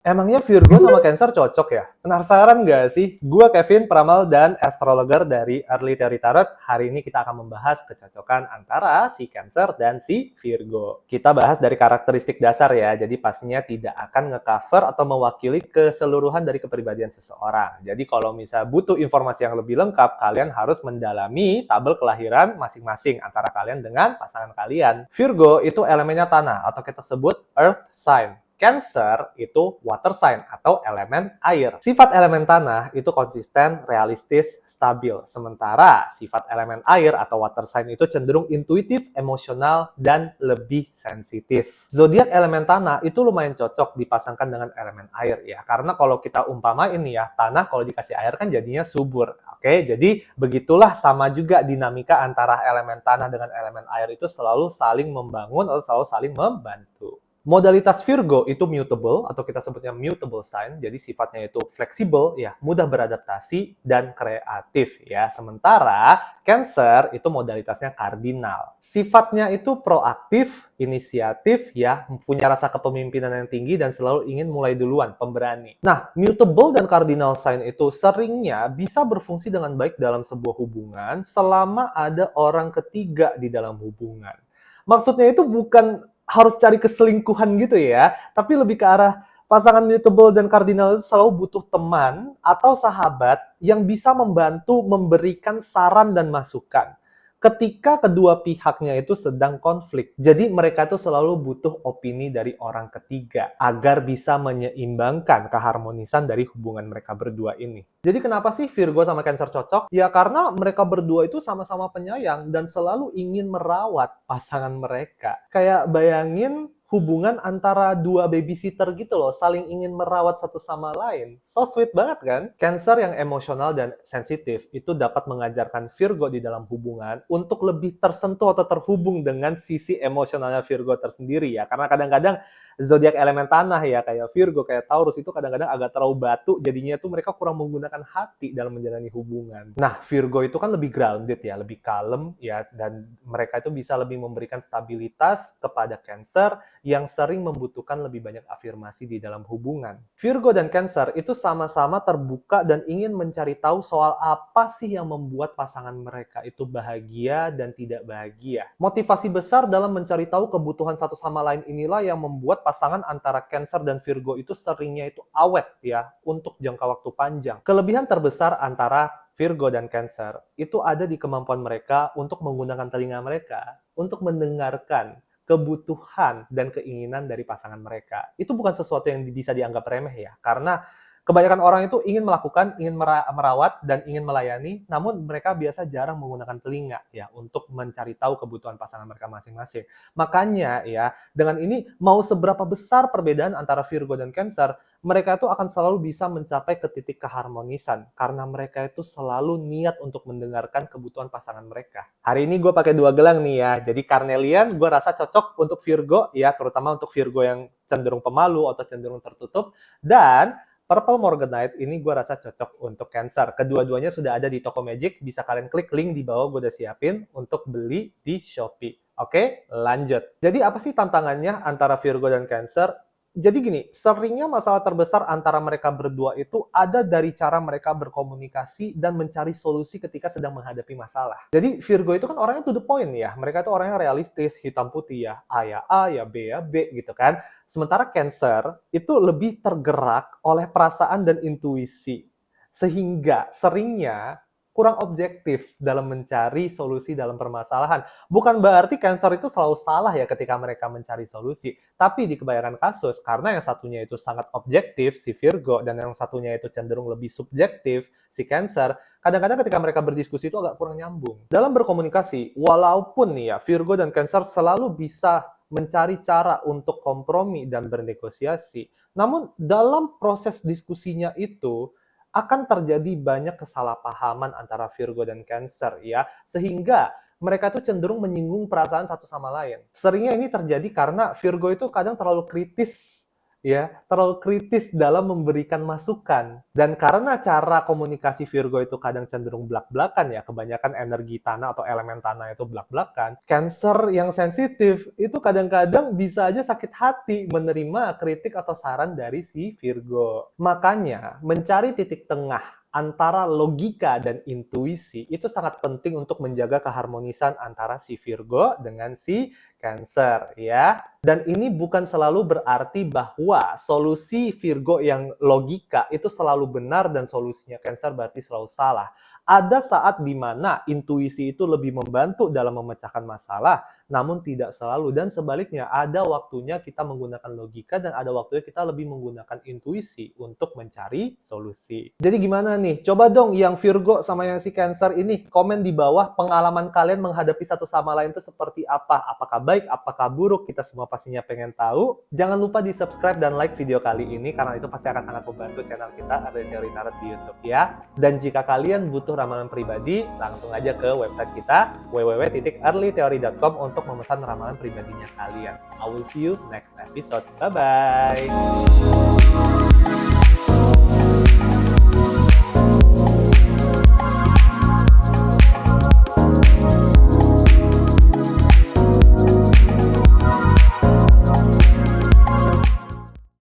Emangnya Virgo sama Cancer cocok ya? Penasaran nggak sih? Gua Kevin, peramal dan astrologer dari Early Theory Tarot. Hari ini kita akan membahas kecocokan antara si Cancer dan si Virgo. Kita bahas dari karakteristik dasar ya, jadi pastinya tidak akan nge-cover atau mewakili keseluruhan dari kepribadian seseorang. Jadi kalau misalnya butuh informasi yang lebih lengkap, kalian harus mendalami tabel kelahiran masing-masing antara kalian dengan pasangan kalian. Virgo itu elemennya tanah atau kita sebut Earth sign. Cancer itu water sign atau elemen air. Sifat elemen tanah itu konsisten, realistis, stabil. Sementara sifat elemen air atau water sign itu cenderung intuitif, emosional, dan lebih sensitif. Zodiak elemen tanah itu lumayan cocok dipasangkan dengan elemen air ya. Karena kalau kita umpamain nih ya, tanah kalau dikasih air kan jadinya subur. Oke, jadi begitulah sama juga dinamika antara elemen tanah dengan elemen air itu selalu saling membangun atau selalu saling membantu. Modalitas Virgo itu mutable atau kita sebutnya mutable sign, jadi sifatnya itu fleksibel, ya, mudah beradaptasi dan kreatif ya. Sementara Cancer itu modalitasnya kardinal. Sifatnya itu proaktif, inisiatif ya, punya rasa kepemimpinan yang tinggi dan selalu ingin mulai duluan, pemberani. Nah, mutable dan cardinal sign itu seringnya bisa berfungsi dengan baik dalam sebuah hubungan selama ada orang ketiga di dalam hubungan. Maksudnya itu bukan harus cari keselingkuhan gitu ya, tapi lebih ke arah pasangan mutable dan kardinal itu selalu butuh teman atau sahabat yang bisa membantu memberikan saran dan masukan ketika kedua pihaknya itu sedang konflik. Jadi mereka tuh selalu butuh opini dari orang ketiga agar bisa menyeimbangkan keharmonisan dari hubungan mereka berdua ini. Jadi kenapa sih Virgo sama Cancer cocok? Ya karena mereka berdua itu sama-sama penyayang dan selalu ingin merawat pasangan mereka. Kayak bayangin hubungan antara dua babysitter gitu loh, saling ingin merawat satu sama lain. So sweet banget kan? Cancer yang emosional dan sensitif itu dapat mengajarkan Virgo di dalam hubungan untuk lebih tersentuh atau terhubung dengan sisi emosionalnya Virgo tersendiri ya. Karena kadang-kadang zodiak elemen tanah ya, kayak Virgo, kayak Taurus itu kadang-kadang agak terlalu batu, jadinya tuh mereka kurang menggunakan hati dalam menjalani hubungan. Nah, Virgo itu kan lebih grounded ya, lebih kalem ya, dan mereka itu bisa lebih memberikan stabilitas kepada Cancer yang sering membutuhkan lebih banyak afirmasi di dalam hubungan. Virgo dan Cancer itu sama-sama terbuka dan ingin mencari tahu soal apa sih yang membuat pasangan mereka itu bahagia dan tidak bahagia. Motivasi besar dalam mencari tahu kebutuhan satu sama lain inilah yang membuat pasangan antara Cancer dan Virgo itu seringnya itu awet ya untuk jangka waktu panjang. Kelebihan terbesar antara Virgo dan Cancer itu ada di kemampuan mereka untuk menggunakan telinga mereka untuk mendengarkan kebutuhan dan keinginan dari pasangan mereka. Itu bukan sesuatu yang bisa dianggap remeh ya, karena kebanyakan orang itu ingin melakukan, ingin merawat, dan ingin melayani, namun mereka biasa jarang menggunakan telinga ya untuk mencari tahu kebutuhan pasangan mereka masing-masing. Makanya ya, dengan ini mau seberapa besar perbedaan antara Virgo dan Cancer, mereka itu akan selalu bisa mencapai ke titik keharmonisan karena mereka itu selalu niat untuk mendengarkan kebutuhan pasangan mereka. Hari ini gue pakai dua gelang nih ya, jadi Carnelian gue rasa cocok untuk Virgo ya, terutama untuk Virgo yang cenderung pemalu atau cenderung tertutup, dan Purple Morganite ini gue rasa cocok untuk Cancer. Kedua-duanya sudah ada di Toko Magic, bisa kalian klik link di bawah gue udah siapin untuk beli di Shopee. Oke, lanjut. Jadi apa sih tantangannya antara Virgo dan Cancer? Jadi gini, seringnya masalah terbesar antara mereka berdua itu ada dari cara mereka berkomunikasi dan mencari solusi ketika sedang menghadapi masalah. Jadi Virgo itu kan orangnya to the point ya, mereka itu orangnya realistis, hitam putih ya, A, ya B, ya B gitu kan. Sementara Cancer itu lebih tergerak oleh perasaan dan intuisi. Sehingga seringnya kurang objektif dalam mencari solusi dalam permasalahan. Bukan berarti Cancer itu selalu salah ya ketika mereka mencari solusi. Tapi di kebanyakan kasus, karena yang satunya itu sangat objektif, si Virgo, dan yang satunya itu cenderung lebih subjektif, si Cancer, kadang-kadang ketika mereka berdiskusi itu agak kurang nyambung. Dalam berkomunikasi, walaupun nih ya, Virgo dan Cancer selalu bisa mencari cara untuk kompromi dan bernegosiasi, namun dalam proses diskusinya itu, akan terjadi banyak kesalahpahaman antara Virgo dan Cancer ya, sehingga mereka tuh cenderung menyinggung perasaan satu sama lain. Seringnya ini terjadi karena Virgo itu kadang terlalu kritis ya, terlalu kritis dalam memberikan masukan. Dan karena cara komunikasi Virgo itu kadang cenderung blak-blakan ya, kebanyakan energi tanah atau elemen tanah itu blak-blakan, Cancer yang sensitif itu kadang-kadang bisa aja sakit hati menerima kritik atau saran dari si Virgo. Makanya, mencari titik tengah antara logika dan intuisi itu sangat penting untuk menjaga keharmonisan antara si Virgo dengan si Cancer ya. Dan ini bukan selalu berarti bahwa solusi Virgo yang logika itu selalu benar dan solusinya Cancer berarti selalu salah. Ada saat di mana intuisi itu lebih membantu dalam memecahkan masalah, namun tidak selalu. Dan sebaliknya, ada waktunya kita menggunakan logika dan ada waktunya kita lebih menggunakan intuisi untuk mencari solusi. Jadi gimana nih? Coba dong yang Virgo sama yang si Cancer ini komen di bawah pengalaman kalian menghadapi satu sama lain itu seperti apa? Apakah baik, apakah buruk? Kita semua pastinya pengen tahu. Jangan lupa di subscribe dan like video kali ini karena itu pasti akan sangat membantu channel kita Early Theory Tarot di YouTube ya. Dan jika kalian butuh ramalan pribadi, langsung aja ke website kita www.earlytheory.com untuk memesan ramalan pribadinya kalian. I will see you next episode. Bye-bye!